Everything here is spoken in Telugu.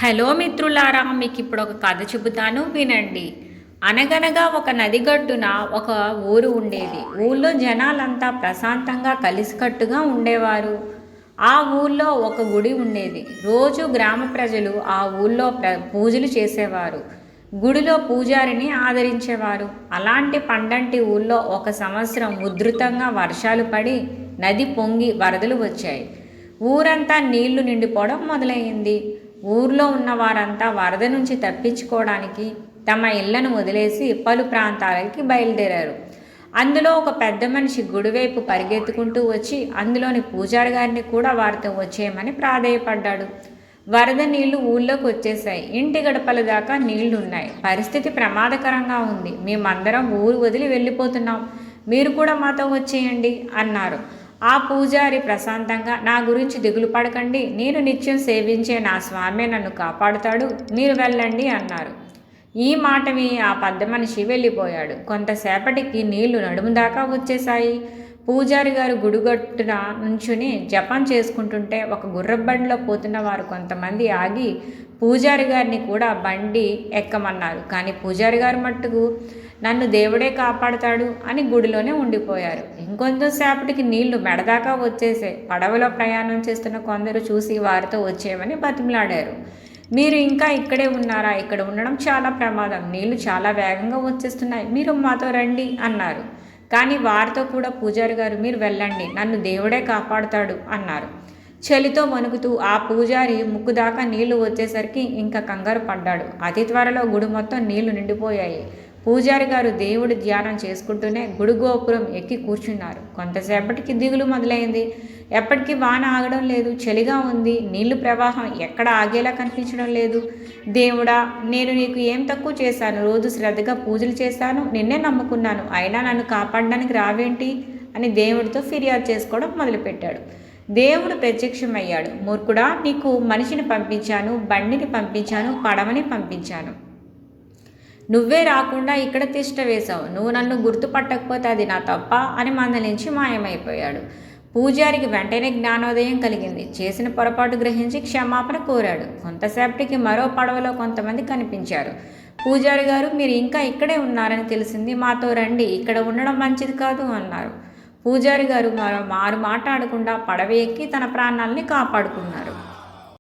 హలో మిత్రులారా, మీకు ఇప్పుడు ఒక కథ చెబుతాను వినండి. అనగనగా ఒక నది గట్టున ఒక ఊరు ఉండేది. ఊళ్ళో జనాలంతా ప్రశాంతంగా కలిసికట్టుగా ఉండేవారు. ఆ ఊళ్ళో ఒక గుడి ఉండేది. రోజు గ్రామ ప్రజలు ఆ ఊళ్ళో పూజలు చేసేవారు. గుడిలో పూజారిని ఆదరించేవారు. అలాంటి పండంటి ఊళ్ళో ఒక సంవత్సరం ఉధృతంగా వర్షాలు పడి నది పొంగి వరదలు వచ్చాయి. ఊరంతా నీళ్లు నిండిపోవడం మొదలయ్యింది. ఊర్లో ఉన్న వారంతా వరద నుంచి తప్పించుకోవడానికి తమ ఇళ్లను వదిలేసి పలు ప్రాంతాలకి బయలుదేరారు. అందులో ఒక పెద్ద మనిషి గుడివైపు పరిగెత్తుకుంటూ వచ్చి అందులోని పూజారి గారిని కూడా వారితో వచ్చేయమని ప్రాధేయపడ్డాడు. వరద నీళ్లు ఊళ్ళోకి వచ్చేసాయి. ఇంటి గడపల దాకా నీళ్లున్నాయి. పరిస్థితి ప్రమాదకరంగా ఉంది. మేమందరం ఊరు వదిలి వెళ్ళిపోతున్నాం. మీరు కూడా మాతో వచ్చేయండి అన్నారు. ఆ పూజారి ప్రశాంతంగా, నా గురించి దిగులు పడకండి, నేను నిత్యం సేవించే నా స్వామి నన్ను కాపాడుతాడు, మీరు వెళ్ళండి అన్నారు. ఈ మాట విని ఆ పెద్ద మనిషి వెళ్ళిపోయాడు. కొంతసేపటికి నీళ్లు నడుము దాకా వచ్చేశాయి. పూజారి గారు గుడిగట్టున నుంచుని జపం చేసుకుంటుంటే ఒక గుర్రబండిలో పోతున్న వారు కొంతమంది ఆగి పూజారి గారిని కూడా బండి ఎక్కమన్నారు. కానీ పూజారి గారు మట్టుకు నన్ను దేవుడే కాపాడుతాడు అని గుడిలోనే ఉండిపోయారు. ఇంకొంతసేపటికి నీళ్లు మెడదాకా వచ్చేసే. పడవలో ప్రయాణం చేస్తున్న కొందరు చూసి వారితో వచ్చేయమని బతిమలాడారు. మీరు ఇంకా ఇక్కడే ఉన్నారా? ఇక్కడ ఉండడం చాలా ప్రమాదం. నీళ్లు చాలా వేగంగా వచ్చేస్తున్నాయి. మీరు మాతో రండి అన్నారు. కానీ వారితో కూడా పూజారి గారు, మీరు వెళ్ళండి, నన్ను దేవుడే కాపాడుతాడు అన్నారు. చలితో వణుకుతూ ఆ పూజారి ముక్కు దాకా నీళ్లు వచ్చేసరికి ఇంకా కంగారు పడ్డాడు. అతి త్వరలో గుడి మొత్తం నీళ్లు నిండిపోయాయి. పూజారి గారు దేవుడి ధ్యానం చేసుకుంటూనే గుడి గోపురం ఎక్కి కూర్చున్నారు. కొంతసేపటికి దిగులు మొదలైంది. ఎప్పటికీ వాన ఆగడం లేదు. చలిగా ఉంది. నీళ్లు ప్రవాహం ఎక్కడ ఆగేలా కనిపించడం లేదు. దేవుడా, నేను నీకు ఏం తక్కువ చేశాను? రోజు శ్రద్ధగా పూజలు చేశాను, నిన్నే నమ్ముకున్నాను, అయినా నన్ను కాపాడడానికి రావేంటి అని దేవుడితో ఫిర్యాదు చేసుకోవడం మొదలుపెట్టాడు. దేవుడు ప్రత్యక్షమయ్యాడు. మూర్ఖుడా, నీకు మనిషిని పంపించాను, బండిని పంపించాను, పడవని పంపించాను. నువ్వే రాకుండా ఇక్కడ తిష్ట వేశావు. నువ్వు నన్ను గుర్తుపట్టకపోతే అది నా తప్ప అని మందలించి మాయమైపోయాడు. పూజారికి వెంటనే జ్ఞానోదయం కలిగింది. చేసిన పొరపాటు గ్రహించి క్షమాపణ కోరాడు. కొంతసేపటికి మరో పడవలో కొంతమంది కనిపించారు. పూజారి గారు, మీరు ఇంకా ఇక్కడే ఉన్నారని తెలిసింది, మాతో రండి, ఇక్కడ ఉండడం మంచిది కాదు అన్నారు. పూజారి గారు మారు మాట్లాడకుండా పడవ ఎక్కి తన ప్రాణాలని కాపాడుకున్నారు.